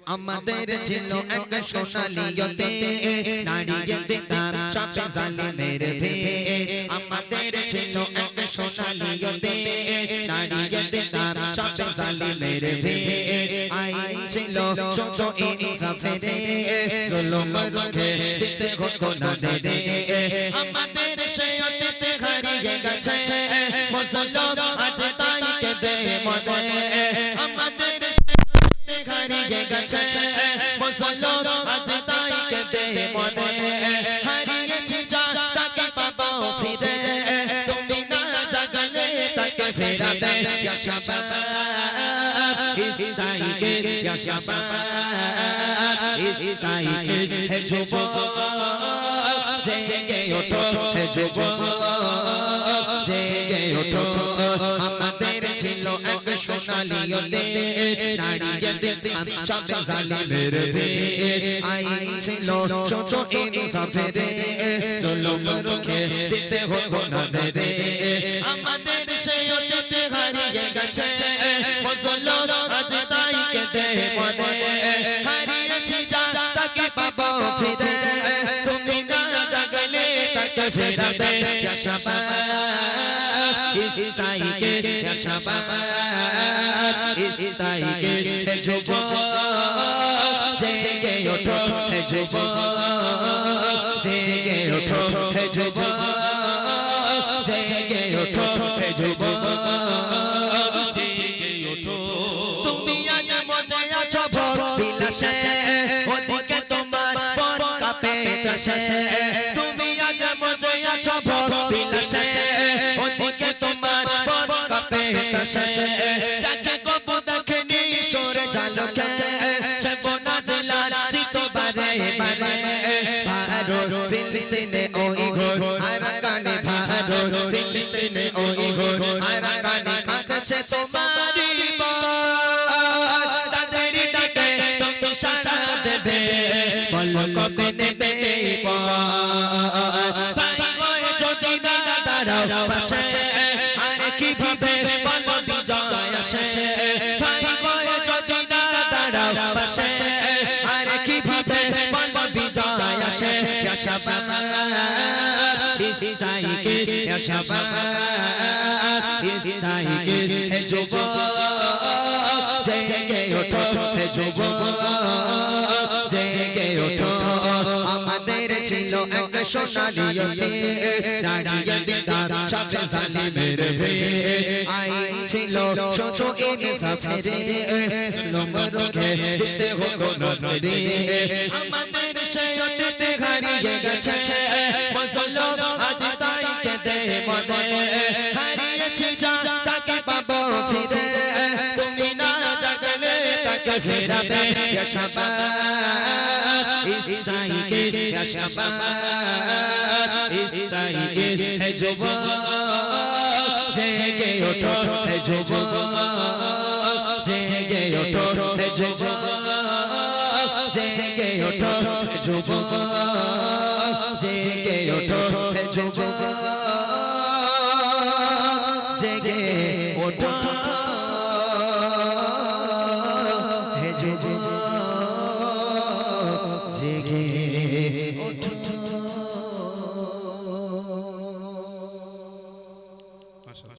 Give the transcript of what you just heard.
আমাদের ছিল এক সোনালিয়তে নারীতে তার সব জালিমের ভে আমাদের ছিল এক সোনালিয়তে নারীতে তার সব জালিমের ভে আইন ছিল ছোট ইনসাফের জুলুম রুখে দিতে ঘটনা দে আমাদের সেই অতীতে হারিয়ে গেছে মুসলমান আজ তাই কেঁদে মরে আমাদের হারিয়ে গেছে মুসলমান আজ তাই কেঁদে মরে হারিয়েছি যা তাকে পাবো ফিরে তুমি না জাগলে তাকে ফেরাবে ইয়া শাবাব ইস্তাইকে ইয়া শাবাব ইস্তাইকে হে যুবক জেগে ওঠো হে যুবক জেগে ওঠো আমাদের ছিল এক সোনালিয়তে নারীতে সব জালিমের ভে আইন ছিল ছোট ইনসাফের জুলুম রুখে দিতে ঘটনা দে আমাদের সেই অতীতে হারিয়ে গেছে মুসলমান আজ তাই কেঁদে মরে হারিয়েছি যা তাকে পাবো ফিরে তুমি না জাগলে তাকে ফেরাবে ইয়া শাবাব ইস্তাইকে ইয়া শাবাব ইস্তাইকে হে যুবক জেগে ওঠো হে যুবক জেগে ওঠো হে যুবক জেগে ওঠো হে যুবক জেগে ওঠো তুমি আজ মজে আছো বিলাসে ওদিকে তোমার পর কাঁপে ত্রাসে তুমি আজ মজে আছো বিলাসে ওদিকে তোমার পর কাঁপে ত্রাসে যাকে কবু দেখেনি সরে ঝালকে সে বোনা জেলার চিত বারে বারে ভারত ফিলিস্তিনে ওই ঘর আরাকানে ভারত ফিলিস্তিনে ওই ঘর আরাকানে কাঁদছে তোমারি তাদের ডাকে তুমি সাড়া দেবে বলো কবে নেবে তাই হয়ে যদি না দাঁড়াও পাশে আর কিভাবে বলো বিজয় আসে তাই হয়ে যদি না দাঁড়াও পাশে আর কিভাবে বলো বিজয় আসে ইয়া শাবাব ইস্তাইকে ইয়া শাবাব ইস্তাইকে হে যুবক জেগে ওঠো হে যুবক জেগে ওঠো আমাদের ছিল এক সোনালিয়তে নারীতে তার সব জালিমের ভে আইন ছিল ছোট ইনসাফের জুলুম রুখে দিতে ঘটনা দে আমাদের সেই অতীতে হারিয়ে গেছে মুসলমান আজ তাই কেঁদে মরে হারিয়েছি যা তাকে পাবো ফিরে তুমি না জাগলে তাকে ফেরাবে ইয়া শাবাব ইস্তাইকে ইয়া শাবাব ইস্তাইকে হে যুবক জেগে ওঠো হে যুবক জেগে ওঠো হে যুবক জেগে ওঠো হে যুবক জেগে ওঠো হে যুবক জেগে ওঠো